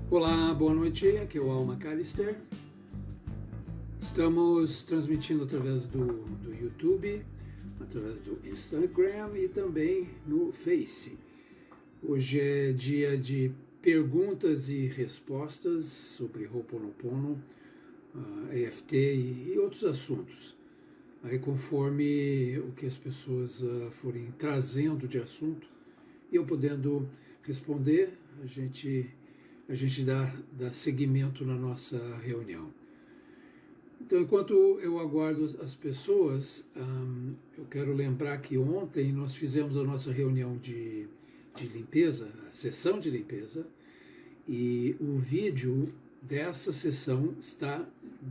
Olá, boa noite, aqui é o Al McAllister. Estamos transmitindo através do YouTube, através do Instagram e também no Face. Hoje é dia de perguntas e respostas sobre Ho'oponopono, EFT e outros assuntos. Aí conforme o que as pessoas forem trazendo de assunto e eu podendo responder, a gente dá seguimento na nossa reunião. Então, enquanto eu aguardo as pessoas, eu quero lembrar que ontem nós fizemos a nossa reunião de limpeza, a sessão de limpeza, e o vídeo dessa sessão está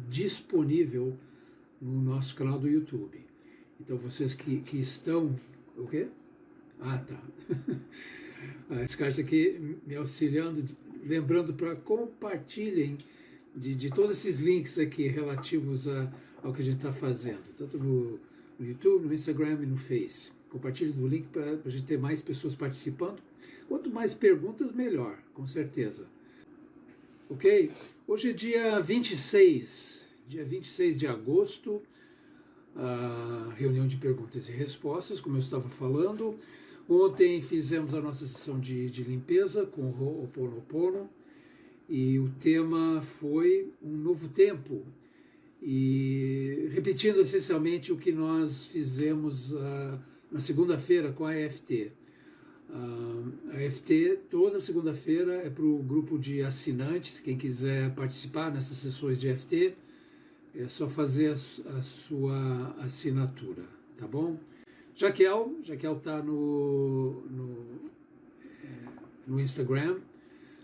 disponível no nosso canal do YouTube. Então, vocês que estão... O quê? Ah, tá. A Scarlett aqui me auxiliando, lembrando para compartilhem de todos esses links aqui relativos ao que a gente está fazendo, tanto no YouTube, no Instagram e no Face. Compartilhe do link para a gente ter mais pessoas participando. Quanto mais perguntas, melhor, com certeza. Ok? Hoje é dia 26 de agosto, a reunião de perguntas e respostas, como eu estava falando. Ontem fizemos a nossa sessão de limpeza com o Ho'oponopono e o tema foi um novo tempo. E repetindo essencialmente o que nós fizemos na segunda-feira com a EFT. A EFT toda segunda-feira é para o grupo de assinantes. Quem quiser participar nessas sessões de EFT é só fazer a sua assinatura, tá bom? Jaquel está no Instagram.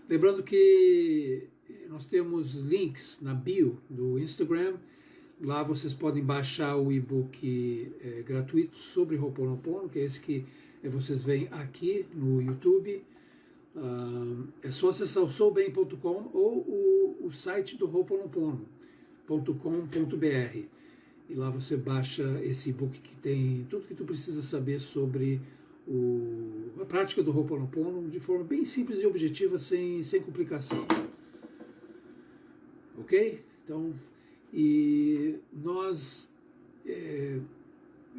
Lembrando que nós temos links na bio do Instagram. Lá vocês podem baixar o e-book gratuito sobre Ho'oponopono, que é esse que vocês veem aqui no YouTube. É só acessar o soubem.com ou o site do Ho'oponopono.com.br. E lá você baixa esse e-book que tem tudo que tu precisa saber sobre a prática do Ho'oponopono de forma bem simples e objetiva, sem complicação. Ok? Então, e nós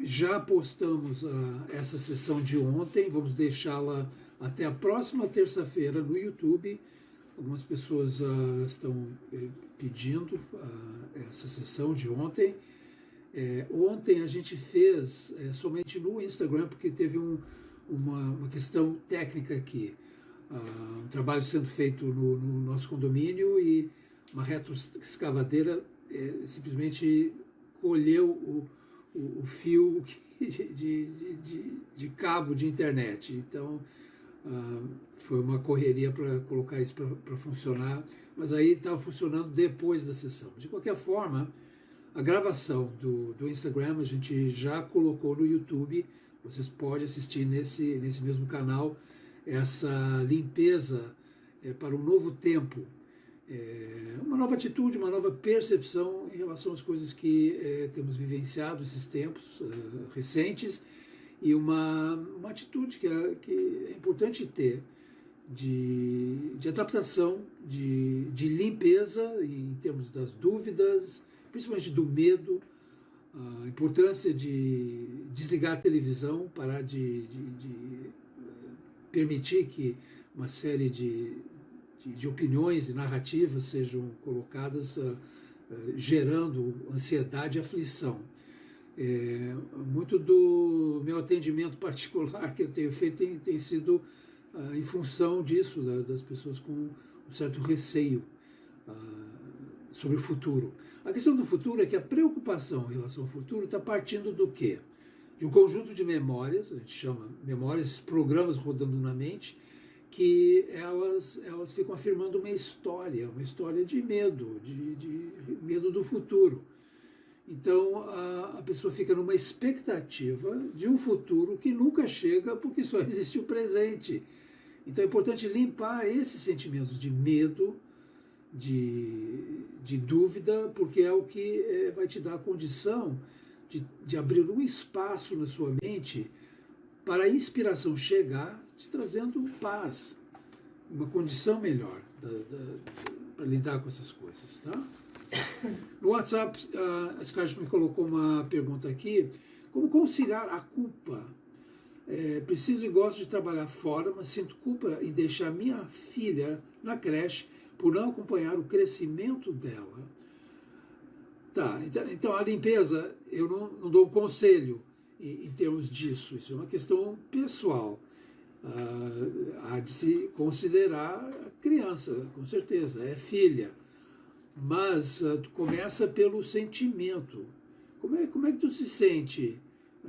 já postamos essa sessão de ontem, vamos deixá-la até a próxima terça-feira no YouTube. Algumas pessoas estão pedindo essa sessão de ontem. Ontem a gente fez somente no Instagram, porque teve uma questão técnica aqui. Um trabalho sendo feito no nosso condomínio e uma retroescavadeira simplesmente colheu o fio de cabo de internet. Então foi uma correria para colocar isso para funcionar, mas aí estava funcionando depois da sessão. De qualquer forma, a gravação do Instagram a gente já colocou no YouTube. Vocês podem assistir nesse mesmo canal essa limpeza para um novo tempo, uma nova atitude, uma nova percepção em relação às coisas que temos vivenciado esses tempos recentes, e uma atitude que é importante ter de adaptação, de limpeza em termos das dúvidas, principalmente do medo, a importância de desligar a televisão, parar de permitir que uma série de opiniões e narrativas sejam colocadas, gerando ansiedade e aflição. Muito do meu atendimento particular que eu tenho feito tem sido em função disso, das pessoas com um certo receio sobre o futuro. A questão do futuro é que a preocupação em relação ao futuro está partindo do quê? De um conjunto de memórias, a gente chama memórias, programas rodando na mente, que elas ficam afirmando uma história de medo, de medo do futuro. Então a pessoa fica numa expectativa de um futuro que nunca chega porque só existe o presente. Então é importante limpar esses sentimentos de medo, de dúvida, porque é o que vai te dar a condição de abrir um espaço na sua mente para a inspiração chegar, te trazendo paz, uma condição melhor para lidar com essas coisas, tá? No WhatsApp, a Scarlett me colocou uma pergunta aqui: como conciliar a culpa? Preciso e gosto de trabalhar fora, mas sinto culpa em deixar minha filha na creche por não acompanhar o crescimento dela. Tá, então a limpeza, eu não dou um conselho em termos disso, isso é uma questão pessoal. Há de se considerar a criança, com certeza, é filha. Mas tu começa pelo sentimento. Como é que tu se sente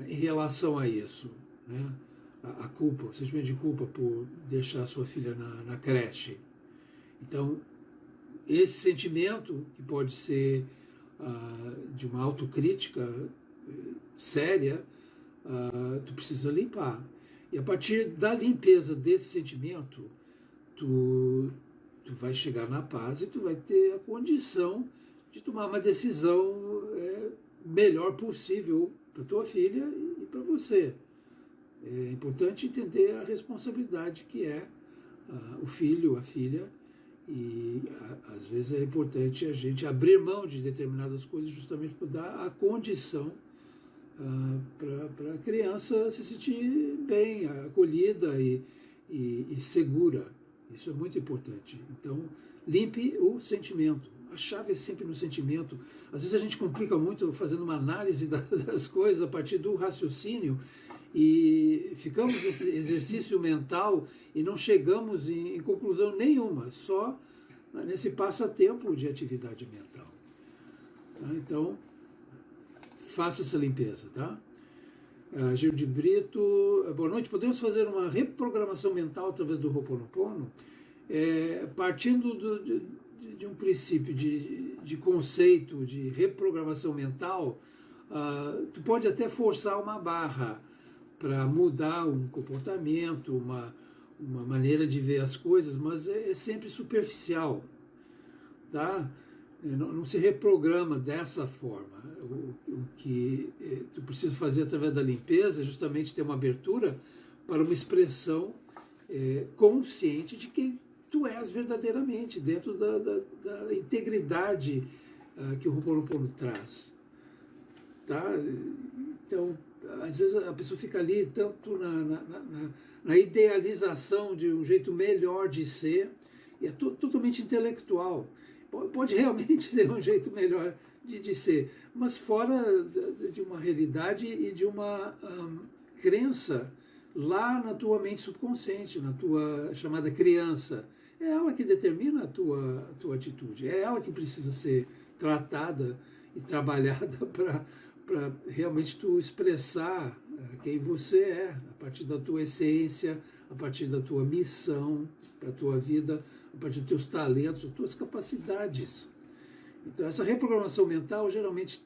em relação a isso? Né? A culpa, o sentimento de culpa por deixar a sua filha na creche. Então, esse sentimento, que pode ser de uma autocrítica séria, tu precisa limpar. E a partir da limpeza desse sentimento, tu vai chegar na paz e tu vai ter a condição de tomar uma decisão melhor possível para tua filha e para você. É importante entender a responsabilidade que é o filho, a filha, e às vezes é importante a gente abrir mão de determinadas coisas justamente para dar a condição para a criança se sentir bem, acolhida e segura. Isso é muito importante. Então, limpe o sentimento. A chave é sempre no sentimento. Às vezes a gente complica muito fazendo uma análise das coisas a partir do raciocínio e ficamos nesse exercício mental e não chegamos em conclusão nenhuma, só nesse passatempo de atividade mental. Tá? Então, faça essa limpeza, tá? Gil de Brito, boa noite. Podemos fazer uma reprogramação mental através do Ho'oponopono? Partindo de um princípio de conceito de reprogramação mental, tu pode até forçar uma barra para mudar um comportamento, uma maneira de ver as coisas, mas é sempre superficial, tá? Não se reprograma dessa forma. O que tu precisa fazer através da limpeza é justamente ter uma abertura para uma expressão consciente de quem tu és verdadeiramente, dentro da integridade que o Ho'oponopono traz. Tá? Então, às vezes a pessoa fica ali tanto na idealização de um jeito melhor de ser, e é totalmente intelectual. Pode realmente ser um jeito melhor de ser, mas fora de uma realidade e de uma crença lá na tua mente subconsciente, na tua chamada criança. É ela que determina a tua atitude, é ela que precisa ser tratada e trabalhada para realmente tu expressar quem você é, a partir da tua essência, a partir da tua missão para a tua vida, a partir dos teus talentos, das tuas capacidades. Então, essa reprogramação mental, geralmente,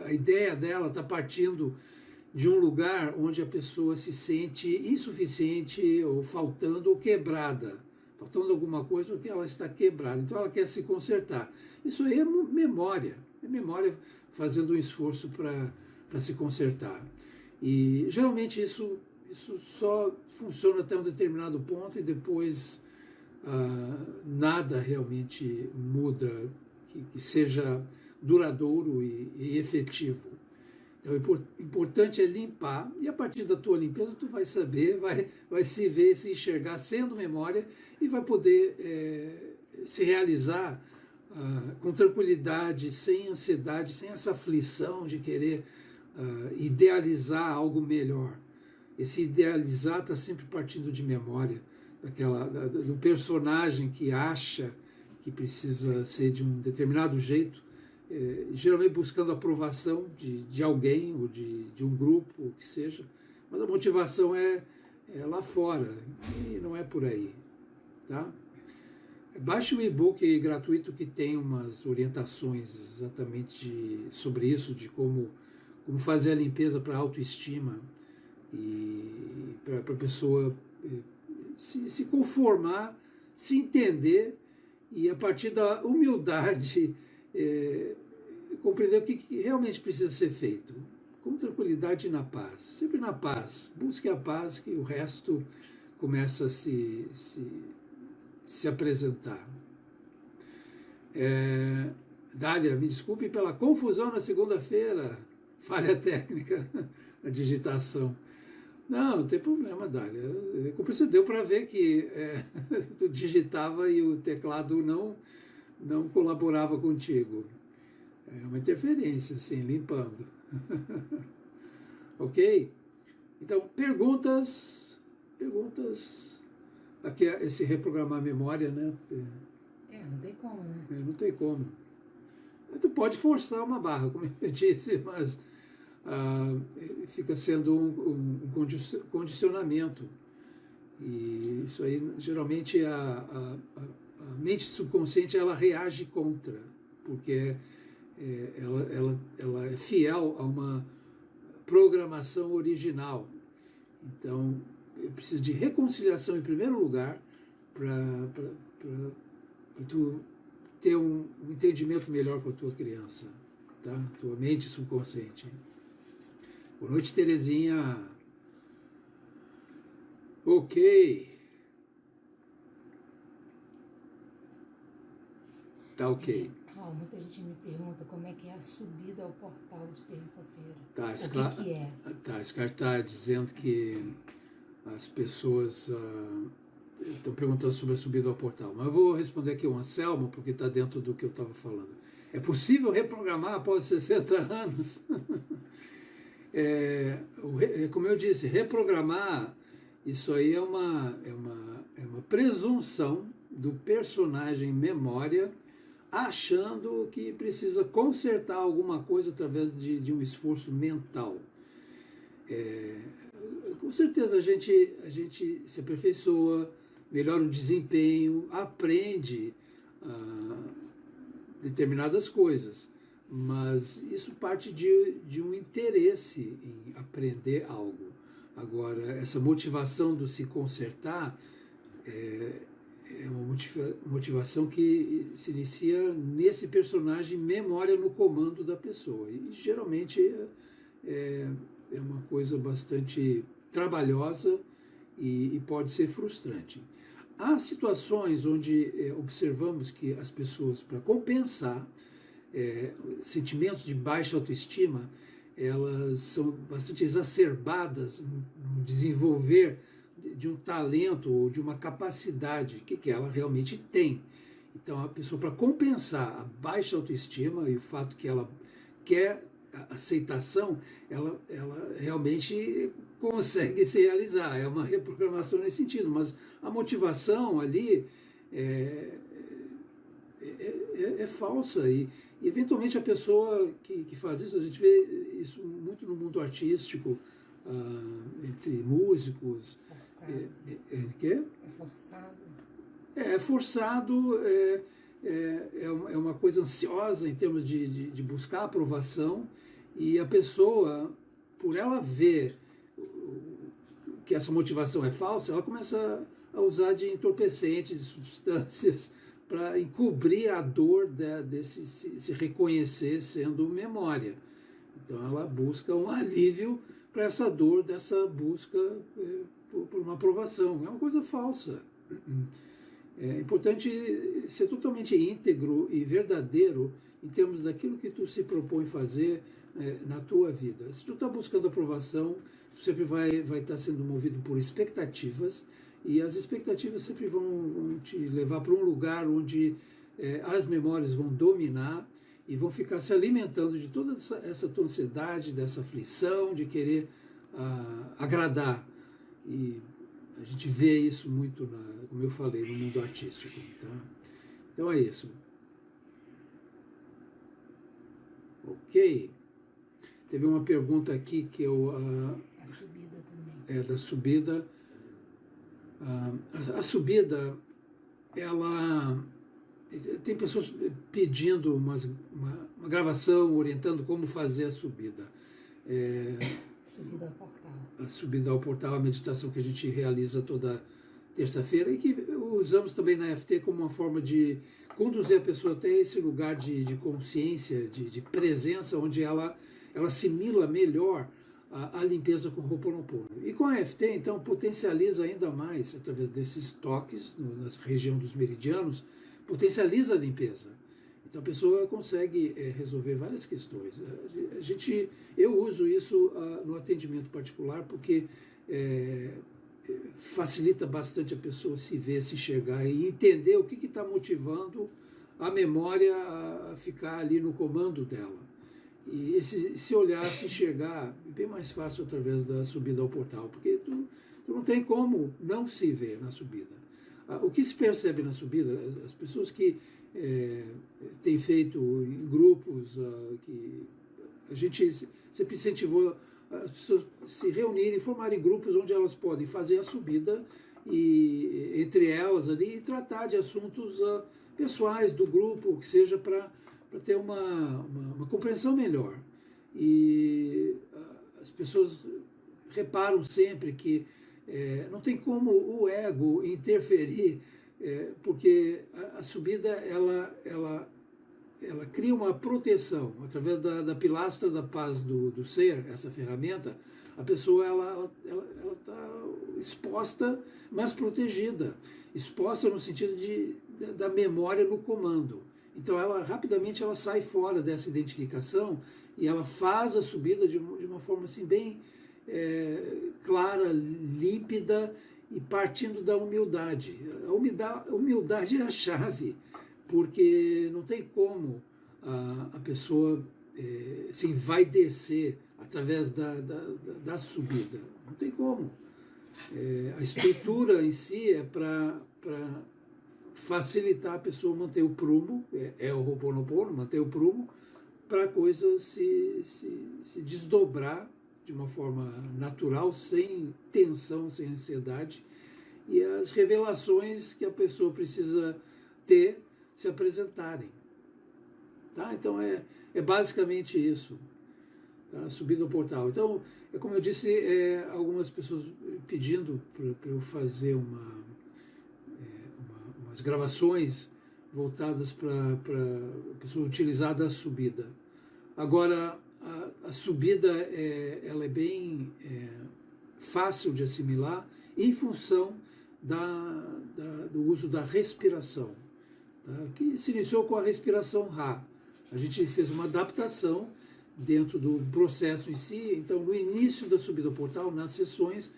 a ideia dela está partindo de um lugar onde a pessoa se sente insuficiente, ou faltando, ou quebrada. Faltando alguma coisa, ou que ela está quebrada. Então, ela quer se consertar. Isso aí é memória fazendo um esforço para se consertar. E, geralmente, isso só funciona até um determinado ponto e depois nada realmente muda que seja duradouro e efetivo. Então, o importante é limpar, e a partir da tua limpeza tu vai saber, vai se ver, se enxergar sendo memória e vai poder se realizar com tranquilidade, sem ansiedade, sem essa aflição de querer idealizar algo melhor. Esse idealizar está sempre partindo de memória, do personagem que acha que precisa ser de um determinado jeito, geralmente buscando a aprovação de alguém ou de um grupo, ou o que seja, mas a motivação é lá fora, e não é por aí. Tá? Baixe o e-book gratuito que tem umas orientações exatamente sobre isso, de como fazer a limpeza para a autoestima e para a pessoa se conformar, se entender e a partir da humildade compreender o que realmente precisa ser feito. Com tranquilidade e na paz. Sempre na paz. Busque a paz que o resto começa a se apresentar. Dália, me desculpe pela confusão na segunda-feira. Falha técnica na digitação. Não tem problema, Dália. Deu para ver que tu digitava e o teclado não colaborava contigo. É uma interferência, assim, limpando. Ok? Então, perguntas. Aqui esse reprogramar a memória, né? Não tem como, né? Não tem como. Tu pode forçar uma barra, como eu disse, mas fica sendo um condicionamento. E isso aí, geralmente, a mente subconsciente, ela reage contra, porque ela é fiel a uma programação original. Então, eu preciso de reconciliação em primeiro lugar para tu ter um entendimento melhor com a tua criança, tá? Tua mente subconsciente. Boa noite, Terezinha. Ok. Tá ok. Muita gente me pergunta como é que é a subida ao portal de terça-feira. O que é? Tá, esse cara está dizendo que as pessoas estão perguntando sobre a subida ao portal. Mas eu vou responder aqui o Anselmo, porque está dentro do que eu estava falando. É possível reprogramar após 60 anos? Como eu disse, reprogramar, isso aí é uma presunção do personagem memória, achando que precisa consertar alguma coisa através de um esforço mental. Com certeza a gente se aperfeiçoa, melhora o desempenho, aprende determinadas coisas, mas isso parte de um interesse em aprender algo. Agora, essa motivação do se consertar é uma motivação que se inicia nesse personagem memória no comando da pessoa. E geralmente é uma coisa bastante trabalhosa e pode ser frustrante. Há situações onde observamos que as pessoas, para compensar sentimentos de baixa autoestima, elas são bastante exacerbadas no desenvolver de um talento ou de uma capacidade que ela realmente tem. Então, a pessoa, para compensar a baixa autoestima e o fato que ela quer aceitação, ela realmente consegue se realizar. É uma reprogramação nesse sentido, mas a motivação ali é falsa e eventualmente a pessoa que faz isso, a gente vê isso muito no mundo artístico, entre músicos. Forçado. Quê? É forçado. É forçado, é uma coisa ansiosa em termos de buscar aprovação, e a pessoa, por ela ver que essa motivação é falsa, ela começa a usar de entorpecentes, de substâncias, para encobrir a dor desse se reconhecer sendo memória. Então ela busca um alívio para essa dor dessa busca por uma aprovação. É uma coisa falsa. É importante ser totalmente íntegro e verdadeiro em termos daquilo que tu se propõe fazer na tua vida. Se tu está buscando aprovação, tu sempre vai estar sendo movido por expectativas, e as expectativas sempre vão te levar para um lugar onde as memórias vão dominar e vão ficar se alimentando de toda essa tua ansiedade, dessa aflição, de querer agradar. E a gente vê isso muito, como eu falei, no mundo artístico. Tá? Então é isso. Ok. Teve uma pergunta aqui que eu... A subida também. Da subida. A subida, ela tem pessoas pedindo uma gravação orientando como fazer a subida. Subida ao portal. A subida ao portal, a meditação que a gente realiza toda terça-feira e que usamos também na FT como uma forma de conduzir a pessoa até esse lugar de consciência, de presença, onde ela assimila melhor a limpeza com o Ho'oponopono. E com a FT, então, potencializa ainda mais, através desses toques na região dos meridianos, potencializa a limpeza. Então a pessoa consegue resolver várias questões. Eu uso isso no atendimento particular porque facilita bastante a pessoa se ver, se enxergar e entender o que está motivando a memória a ficar ali no comando dela. E se olhar, se enxergar, é bem mais fácil através da subida ao portal, porque tu não tem como não se ver na subida. O que se percebe na subida, as pessoas que têm feito em grupos, que a gente sempre incentivou as pessoas se reunirem, formarem grupos onde elas podem fazer a subida e entre elas ali e tratar de assuntos pessoais do grupo, que seja para ter uma compreensão melhor. E as pessoas reparam sempre que não tem como o ego interferir, porque a subida ela cria uma proteção através da pilastra da paz do ser, essa ferramenta. A pessoa ela está exposta, mas protegida, exposta no sentido da memória no comando. Então rapidamente ela sai fora dessa identificação e ela faz a subida de uma forma assim bem clara, límpida e partindo da humildade. A humildade é a chave, porque não tem como a pessoa se envaidecer através da subida. Não tem como. A estrutura em si é para facilitar a pessoa manter o prumo, o Ho'oponopono, manter o prumo, para a coisa se desdobrar de uma forma natural, sem tensão, sem ansiedade, e as revelações que a pessoa precisa ter se apresentarem. Tá? Então é basicamente isso, tá? Subida ao portal. Então, como eu disse, algumas pessoas pedindo para eu fazer umas gravações voltadas para a pessoa utilizar da subida. Agora, a subida ela é bem fácil de assimilar em função do uso da respiração, tá? Que se iniciou com a respiração Ra. A gente fez uma adaptação dentro do processo em si. Então, no início da subida ao portal, nas sessões,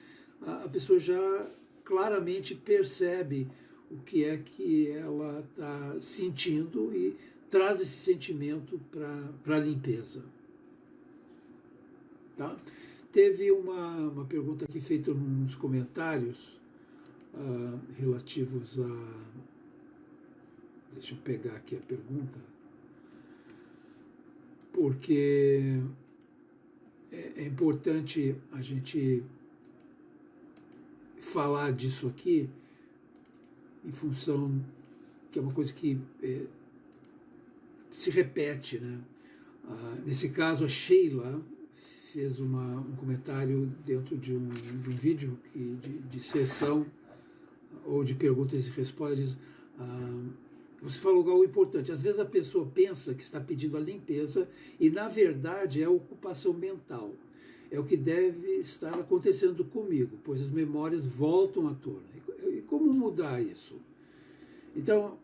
a pessoa já claramente percebe o que é que ela está sentindo e traz esse sentimento para a limpeza. Tá? Teve uma pergunta aqui feita nos comentários relativos a... Deixa eu pegar aqui a pergunta. Porque é importante a gente falar disso aqui, em função que é uma coisa que se repete, né? Nesse caso, a Sheila fez um comentário dentro de um vídeo de sessão ou de perguntas e respostas. Você falou algo importante. Às vezes a pessoa pensa que está pedindo a limpeza e, na verdade, é a ocupação mental. É o que deve estar acontecendo comigo, pois as memórias voltam à tona. E como mudar isso? Então,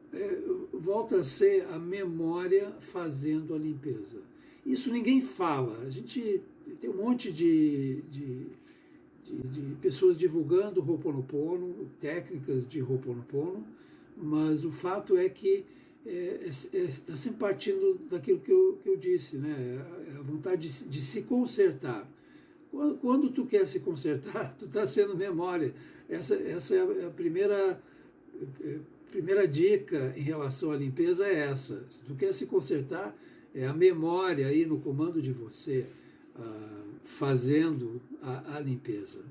volta a ser a memória fazendo a limpeza. Isso ninguém fala. A gente tem um monte de pessoas divulgando Ho'oponopono, técnicas de Ho'oponopono, mas o fato é que está sempre partindo daquilo que eu disse, né? A vontade de se consertar. Quando tu quer se consertar, tu está sendo memória. Essa é a primeira dica em relação à limpeza, é essa. Se tu quer se consertar, é a memória aí no comando de você, fazendo a limpeza.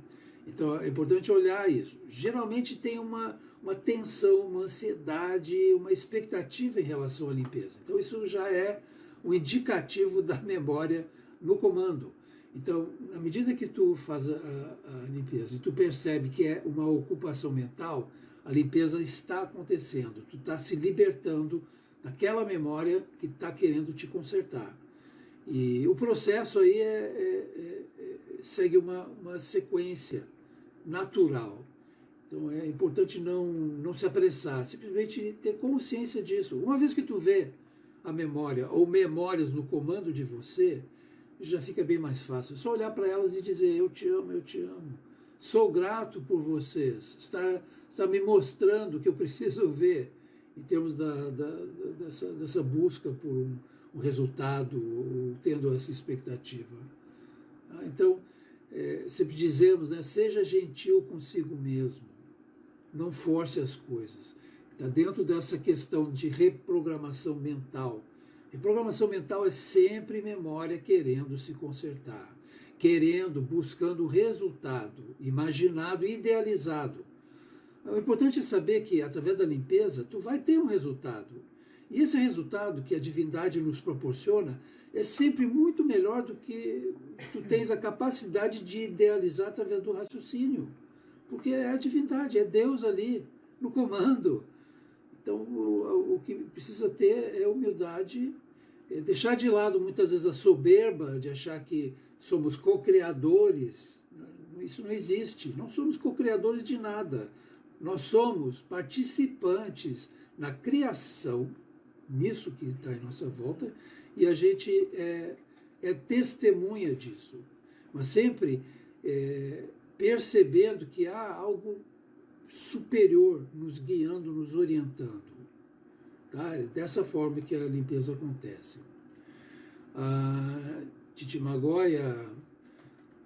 Então é importante olhar isso. Geralmente tem uma tensão, uma ansiedade, uma expectativa em relação à limpeza. Então isso já é um indicativo da memória no comando. Então, na medida que tu faz a limpeza e tu percebe que é uma ocupação mental, a limpeza está acontecendo. Tu está se libertando daquela memória que está querendo te consertar. E o processo aí segue uma sequência natural. Então é importante não se apressar, simplesmente ter consciência disso. Uma vez que tu vê a memória ou memórias no comando de você, já fica bem mais fácil. É só olhar para elas e dizer: eu te amo, eu te amo. Sou grato por vocês. Está me mostrando que eu preciso ver em termos dessa busca por um resultado, ou tendo essa expectativa. Então, sempre dizemos, né, seja gentil consigo mesmo, não force as coisas. Está dentro dessa questão de reprogramação mental. Reprogramação mental é sempre memória querendo se consertar, buscando o resultado imaginado, idealizado. O importante é saber que, através da limpeza, tu vai ter um resultado. E esse resultado que a divindade nos proporciona é sempre muito melhor do que tu tens a capacidade de idealizar através do raciocínio. Porque é a divindade, é Deus ali no comando. Então, o que precisa ter é humildade, deixar de lado muitas vezes a soberba de achar que somos co-criadores. Isso não existe. Não somos co-criadores de nada. Nós somos participantes na criação, nisso que está em nossa volta, e a gente é testemunha disso. Mas sempre percebendo que há algo superior nos guiando, nos orientando. Tá? É dessa forma que a limpeza acontece. A Titi Magoia,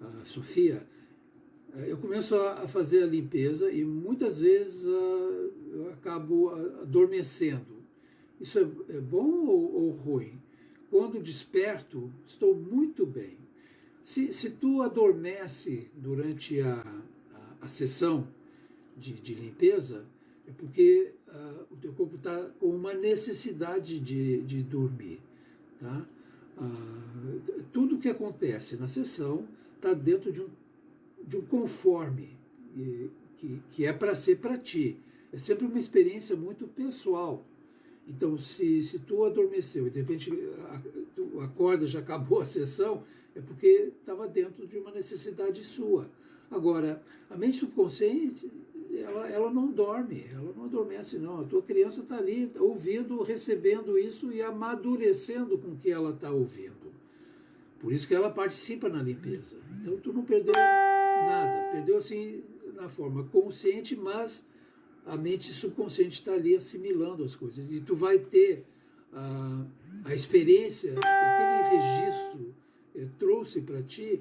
a Sofia, eu começo a fazer a limpeza e muitas vezes eu acabo adormecendo. Isso é bom ou ruim? Quando desperto, estou muito bem. Se tu adormece durante a sessão de limpeza, é porque o teu corpo está com uma necessidade de dormir. Tá? Tudo que acontece na sessão está dentro de um conforme, que é para ser para ti. É sempre uma experiência muito pessoal. Então, se tu adormeceu e de repente tu acorda, já acabou a sessão, é porque estava dentro de uma necessidade sua. Agora, a mente subconsciente, ela não dorme, ela não adormece, não. A tua criança está ali ouvindo, recebendo isso e amadurecendo com o que ela está ouvindo. Por isso que ela participa na limpeza. Então, tu não perdeu nada. Perdeu, assim, na forma consciente, mas a mente subconsciente está ali assimilando as coisas. E tu vai ter a experiência que aquele registro trouxe para ti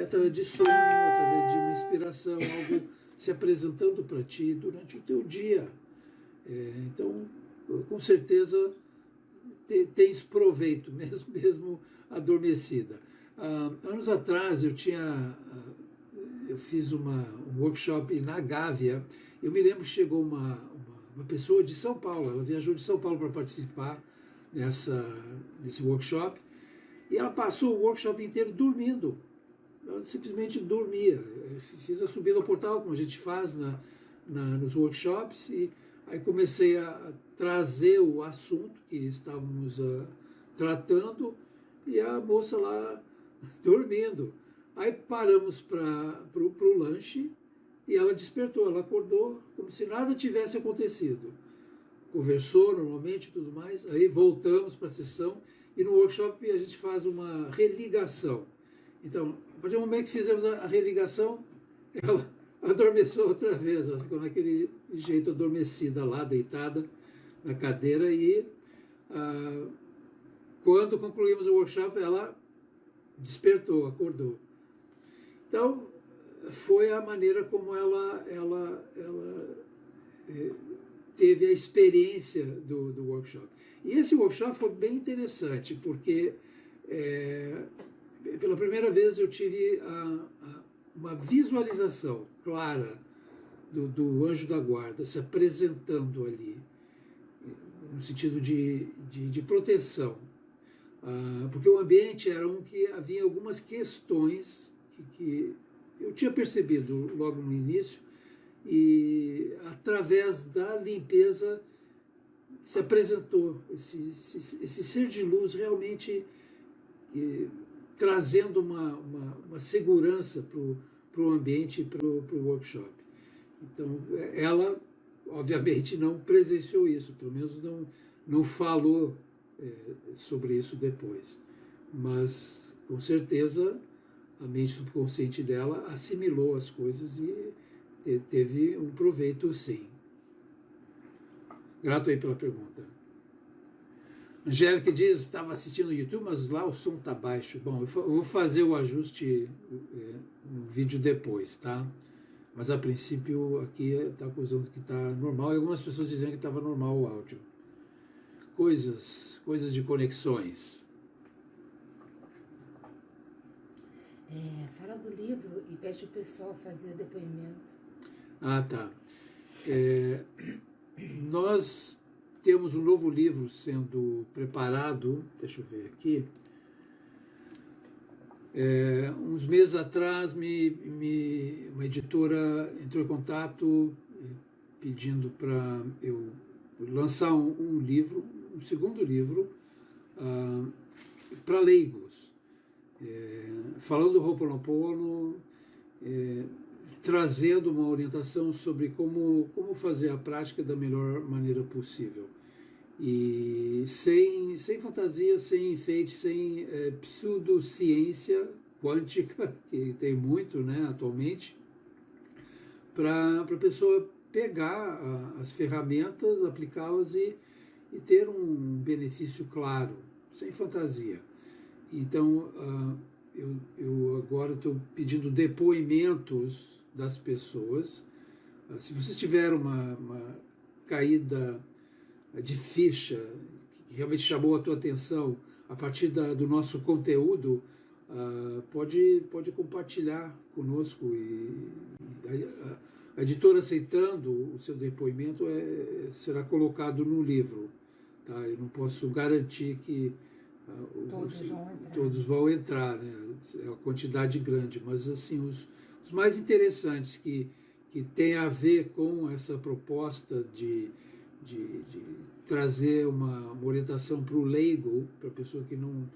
através de sonho, através de uma inspiração, algo se apresentando para ti durante o teu dia. Então, com certeza, tens proveito, mesmo adormecida. Anos atrás, eu fiz um workshop na Gávea. Eu me lembro que chegou uma pessoa de São Paulo, ela viajou de São Paulo para participar nesse workshop, e ela passou o workshop inteiro dormindo. Ela simplesmente dormia. Eu fiz a subida ao portal, como a gente faz nos workshops, e aí comecei a trazer o assunto que estávamos tratando, e a moça lá dormindo. Aí paramos para o lanche, e ela despertou, ela acordou como se nada tivesse acontecido. Conversou normalmente e tudo mais, aí voltamos para a sessão, e no workshop a gente faz uma religação. Então, a partir do momento que fizemos a religação, ela adormeceu outra vez, ela ficou naquele jeito adormecida lá, deitada na cadeira, e quando concluímos o workshop, ela despertou, acordou. Então, foi a maneira como ela teve a experiência do workshop. E esse workshop foi bem interessante, porque pela primeira vez eu tive uma visualização clara do anjo da guarda se apresentando ali, no sentido de proteção. Porque o ambiente era um que havia algumas questões que eu tinha percebido logo no início, e através da limpeza se apresentou esse ser de luz realmente trazendo uma segurança para o ambiente e para o workshop. Então, ela, obviamente, não presenciou isso, pelo menos não falou sobre isso depois. Mas, com certeza, a mente subconsciente dela assimilou as coisas e teve um proveito, sim. Grato aí pela pergunta. Angélica diz, estava assistindo no YouTube, mas lá o som está baixo. Bom, eu vou fazer o ajuste no vídeo depois, tá? Mas a princípio aqui está acusando que está normal, e algumas pessoas dizendo que estava normal o áudio. Coisas de conexões. Fala do livro e pede o pessoal fazer depoimento. Ah, tá. Nós temos um novo livro sendo preparado, deixa eu ver aqui. Uns meses atrás, uma editora entrou em contato pedindo para eu lançar um livro, um segundo livro, para leigos, falando do Ho'oponopono, trazendo uma orientação sobre como fazer a prática da melhor maneira possível. E sem fantasia, sem enfeite, sem pseudociência quântica, que tem muito, né, atualmente, para a pessoa pegar as ferramentas, aplicá-las e ter um benefício claro, sem fantasia. Então, eu agora estou pedindo depoimentos das pessoas. Se vocês tiveram uma caída de ficha que realmente chamou a tua atenção a partir do nosso conteúdo, pode compartilhar conosco, e a editora, aceitando o seu depoimento, será colocado no livro, tá? Eu não posso garantir que todos vão entrar, né? É uma quantidade grande, mas assim, os mais interessantes que tem a ver com essa proposta de trazer uma orientação para o leigo, para a pessoa que não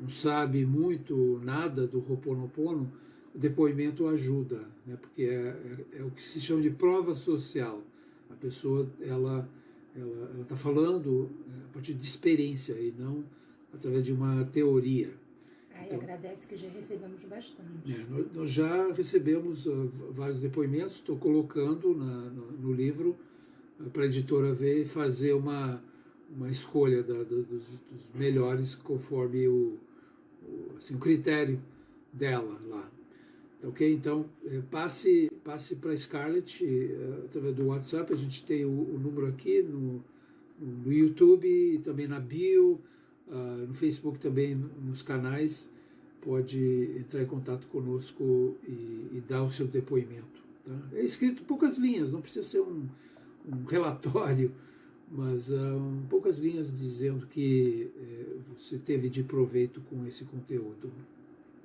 sabe muito nada do Ho'oponopono, o depoimento ajuda, né? Porque é o que se chama de prova social. A pessoa ela está falando a partir de experiência e não através de uma teoria. Então, agradece que já recebemos bastante. Nós já recebemos vários depoimentos, estou colocando no livro para a editora ver e fazer uma escolha dos melhores conforme o critério dela lá. Ok? Então, passe para a Scarlett através do WhatsApp. A gente tem o número aqui no YouTube, e também na bio, no Facebook também, nos canais. Pode entrar em contato conosco e dar o seu depoimento. Tá? É escrito poucas linhas, não precisa ser um relatório, mas poucas linhas dizendo que você teve de proveito com esse conteúdo.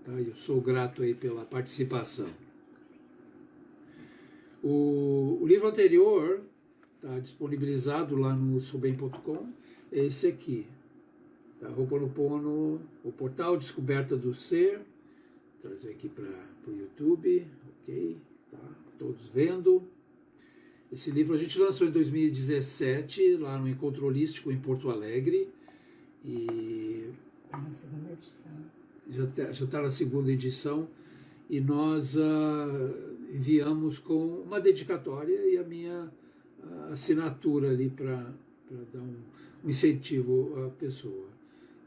Tá? Eu sou grato aí pela participação. O livro anterior está disponibilizado lá no soubem.com, é esse aqui. Tá? Ho'oponopono, o portal Descoberta do Ser. Vou trazer aqui para o YouTube, ok? Tá? Todos vendo. Esse livro a gente lançou em 2017, lá no Encontro Holístico em Porto Alegre. E está na segunda edição. Já está na segunda edição. E nós enviamos com uma dedicatória e a minha assinatura ali para dar um incentivo à pessoa.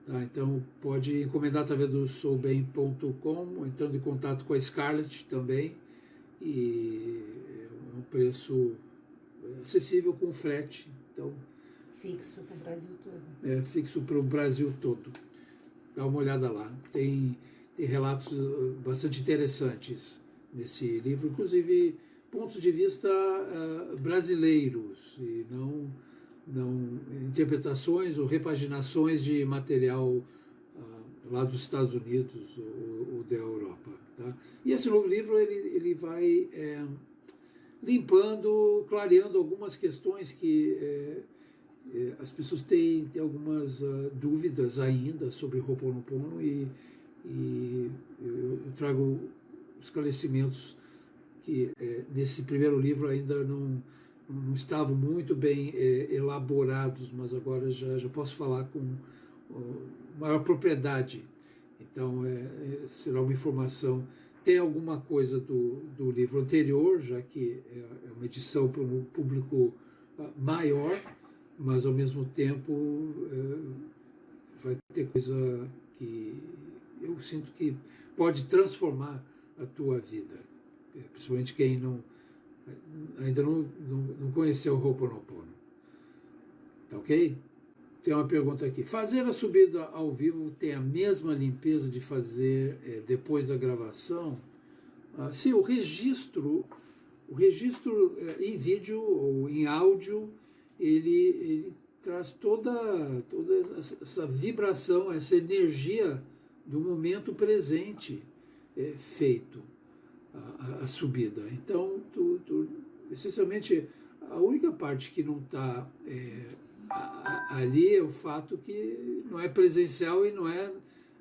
Tá? Então pode encomendar através do soubem.com, entrando em contato com a Scarlett também. E é um preço acessível com frete. Então, fixo para o Brasil todo. Fixo para o Brasil todo. Dá uma olhada lá. Tem relatos bastante interessantes nesse livro, inclusive pontos de vista brasileiros e não interpretações ou repaginações de material lá dos Estados Unidos ou da Europa. Tá? E esse novo livro ele vai limpando, clareando algumas questões que as pessoas têm algumas dúvidas ainda sobre Ho'oponopono e eu trago esclarecimentos que nesse primeiro livro ainda não estavam muito bem elaborados, mas agora já posso falar com maior propriedade. Então, será uma informação. Tem alguma coisa do livro anterior, já que é uma edição para um público maior, mas ao mesmo tempo vai ter coisa que eu sinto que pode transformar a tua vida, principalmente quem ainda não conheceu o Ho'oponopono. Tá ok? Tem uma pergunta aqui. Fazer a subida ao vivo tem a mesma limpeza de fazer depois da gravação? Sim, o registro em vídeo ou em áudio, ele traz toda essa vibração, essa energia do momento presente feito a subida. Então, essencialmente, a única parte que não está ali é o fato que não é presencial e não é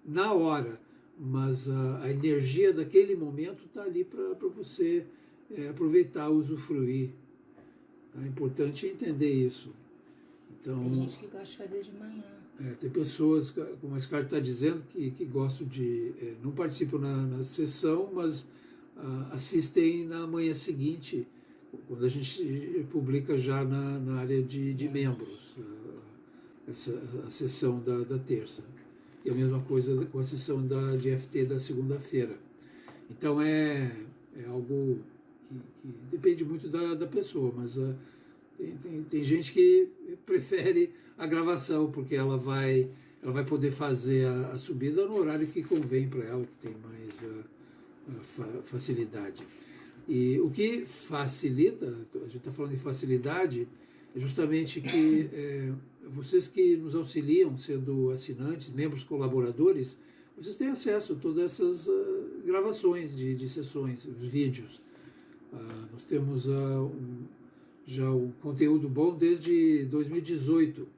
na hora, mas a energia daquele momento está ali para você aproveitar, usufruir. Tá? É importante entender isso. Então, tem gente que gosta de fazer de manhã. Tem pessoas, como a Scar está dizendo, que gostam de... não participam na sessão, mas assistem na manhã seguinte, quando a gente publica já na área de membros, a sessão da terça. E a mesma coisa com a sessão de FT da segunda-feira. Então é algo que depende muito da pessoa, mas tem gente que prefere a gravação, porque ela vai poder fazer a subida no horário que convém para ela, que tem mais facilidade. E o que facilita, a gente está falando de facilidade, é justamente que vocês que nos auxiliam, sendo assinantes, membros colaboradores, vocês têm acesso a todas essas gravações de sessões, os vídeos. Nós temos já um conteúdo bom desde 2018.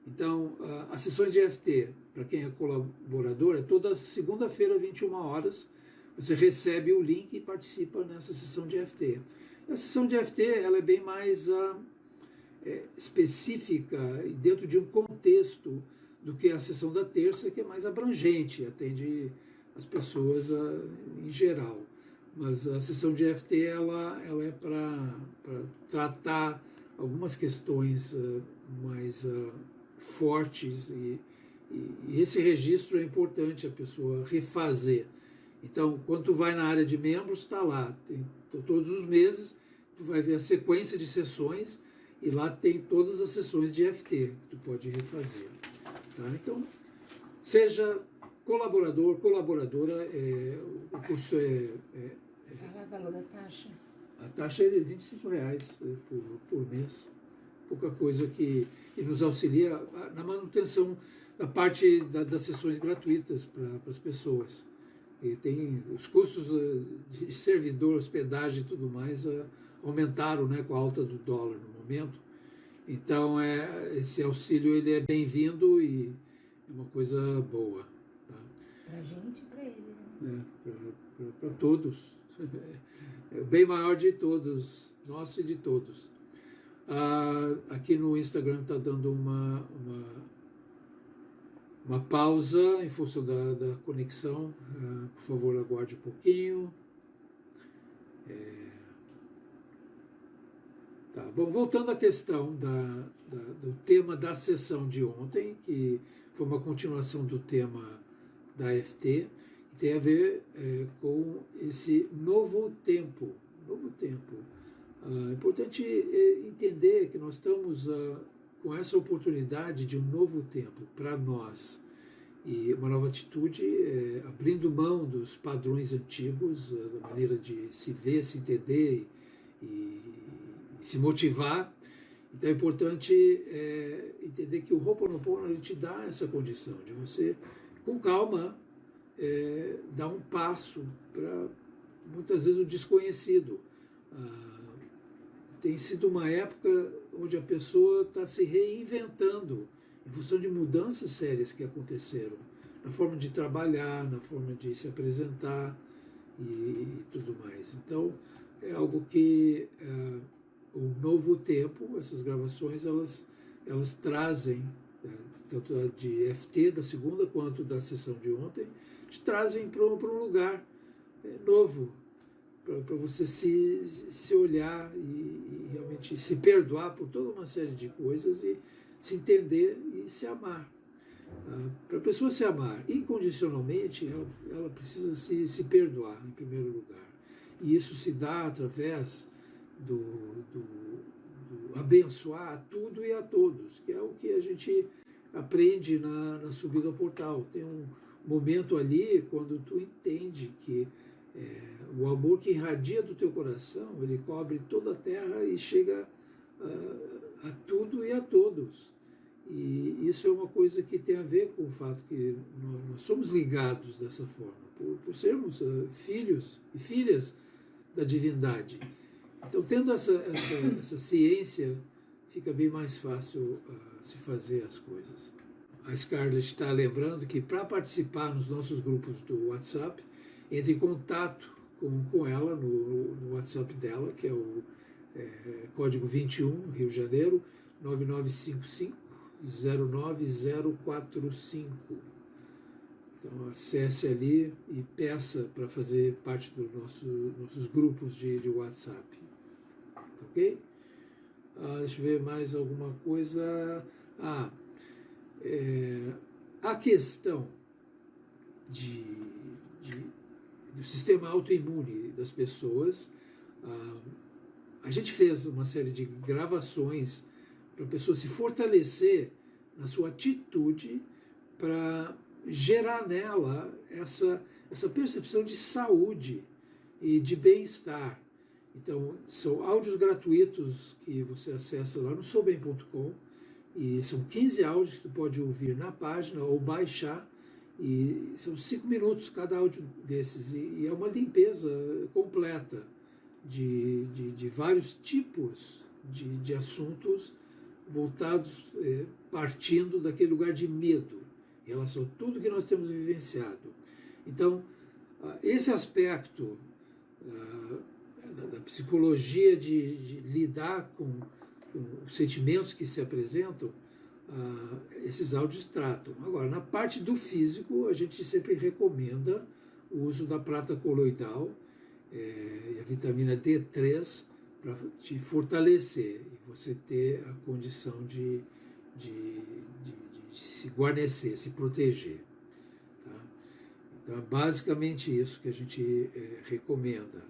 Então, as sessões de EFT, para quem é colaborador, é toda segunda-feira, 21 horas, você recebe o link e participa nessa sessão de EFT. A sessão de EFT ela é bem mais específica dentro de um contexto do que a sessão da terça, que é mais abrangente, atende as pessoas em geral. Mas a sessão de EFT ela é para tratar algumas questões mais fortes e esse registro é importante a pessoa refazer. Então, quando tu vai na área de membros, está lá, todos os meses, tu vai ver a sequência de sessões e lá tem todas as sessões de EFT que tu pode refazer. Tá? Então, seja colaborador, colaboradora, o curso Fala o valor da taxa. A taxa é de R$25 por mês. Pouca coisa que nos auxilia na manutenção da parte das sessões gratuitas para as pessoas. E tem os custos de servidor, hospedagem e tudo mais aumentaram, né, com a alta do dólar no momento. Então, esse auxílio ele é bem-vindo e é uma coisa boa. Tá? Para a gente e para ele. Né? Para todos. É o bem maior de todos, nosso e de todos. Aqui no Instagram está dando uma pausa em função da conexão. Por favor, aguarde um pouquinho. Tá. Bom, voltando à questão do tema da sessão de ontem, que foi uma continuação do tema da FT, que tem a ver com esse novo tempo. É importante entender que nós estamos com essa oportunidade de um novo tempo para nós. E uma nova atitude, abrindo mão dos padrões antigos, da maneira de se ver, se entender e se motivar. Então é importante entender que o Ho'oponopono ele te dá essa condição de você, com calma, dar um passo para, muitas vezes, o desconhecido. Tem sido uma época onde a pessoa está se reinventando em função de mudanças sérias que aconteceram, na forma de trabalhar, na forma de se apresentar e tudo mais. Então, é algo que o novo tempo, essas gravações, elas trazem, tanto a de FT da segunda quanto da sessão de ontem, te trazem para um lugar novo, para você se olhar e realmente se perdoar por toda uma série de coisas e se entender e se amar. Para a pessoa se amar incondicionalmente, ela precisa se perdoar, em primeiro lugar. E isso se dá através do abençoar a tudo e a todos, que é o que a gente aprende na subida ao portal. Tem um momento ali quando tu entende que o amor que irradia do teu coração, ele cobre toda a terra e chega a tudo e a todos. E isso é uma coisa que tem a ver com o fato que nós somos ligados dessa forma, por sermos filhos e filhas da divindade. Então, tendo essa ciência, fica bem mais fácil se fazer as coisas. A Scarlett está lembrando que para participar nos nossos grupos do WhatsApp, entre em contato com ela no WhatsApp dela, que é o código 21, Rio de Janeiro, 995509045. Então acesse ali e peça para fazer parte dos nossos grupos de WhatsApp. Ok? Deixa eu ver mais alguma coisa. A questão do sistema autoimune das pessoas. A gente fez uma série de gravações para a pessoa se fortalecer na sua atitude para gerar nela essa percepção de saúde e de bem-estar. Então, são áudios gratuitos que você acessa lá no soubem.com e são 15 áudios que tu pode ouvir na página ou baixar, e são 5 minutos cada áudio desses, e é uma limpeza completa de vários tipos de assuntos voltados, partindo daquele lugar de medo em relação a tudo que nós temos vivenciado. Então, esse aspecto da psicologia de lidar com os sentimentos que se apresentam, esses áudios tratam. Agora, na parte do físico, a gente sempre recomenda o uso da prata coloidal e a vitamina D3 para te fortalecer e você ter a condição de se guarnecer, se proteger. Tá? Então, é basicamente isso que a gente recomenda.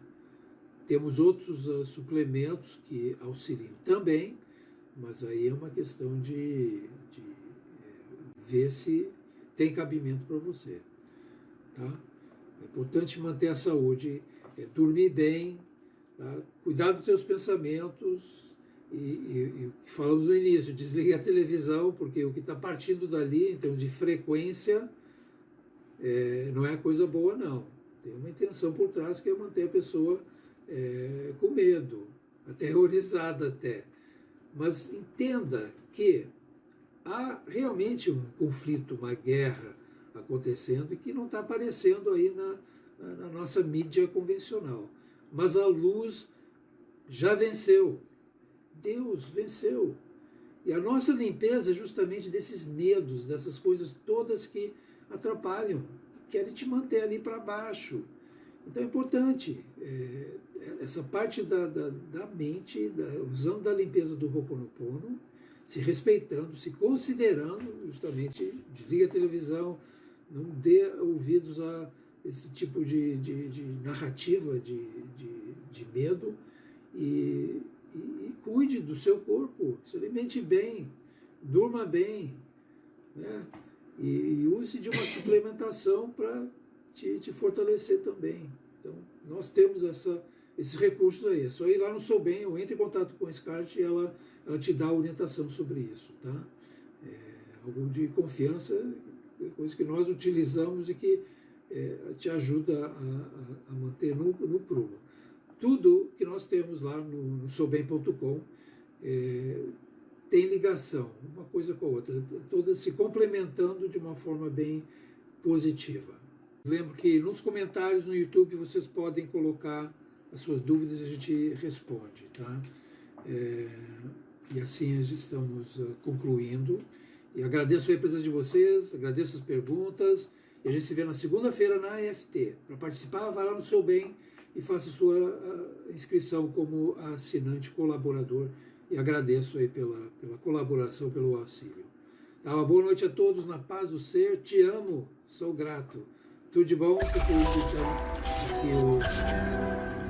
Temos outros suplementos que auxiliam também, mas aí é uma questão de ver se tem cabimento para você. Tá? É importante manter a saúde, dormir bem, tá? Cuidar dos teus pensamentos e o que falamos no início, desligue a televisão, porque o que está partindo dali, então, de frequência, não é coisa boa, não. Tem uma intenção por trás que é manter a pessoa com medo, aterrorizada até. Mas entenda que há realmente um conflito, uma guerra acontecendo e que não está aparecendo aí na nossa mídia convencional. Mas a luz já venceu. Deus venceu. E a nossa limpeza é justamente desses medos, dessas coisas todas que atrapalham, que querem te manter ali para baixo. Então é importante essa parte da mente, usando da limpeza do Ho'oponopono, se respeitando, se considerando, justamente, desliga a televisão, não dê ouvidos a esse tipo de narrativa de medo e cuide do seu corpo, se alimente bem, durma bem, né? e use de uma suplementação para te fortalecer também. Então, nós temos esses recursos aí. É só ir lá no Sou Bem ou entre em contato com a Scarlett e ela te dá orientação sobre isso, tá? Algo de confiança, coisa que nós utilizamos e que te ajuda a manter no prumo. Tudo que nós temos lá no soubem.com tem ligação, uma coisa com a outra, todas se complementando de uma forma bem positiva. Lembro que nos comentários no YouTube vocês podem colocar as suas dúvidas e a gente responde, tá? E assim estamos concluindo. E agradeço a presença de vocês, agradeço as perguntas. E a gente se vê na segunda-feira na EFT. Para participar, vai lá no Seu Bem e faça sua inscrição como assinante colaborador. E agradeço aí pela colaboração, pelo auxílio. Tá, uma boa noite a todos, na paz do ser. Te amo, sou grato. Tudo de bom, fique então aqui o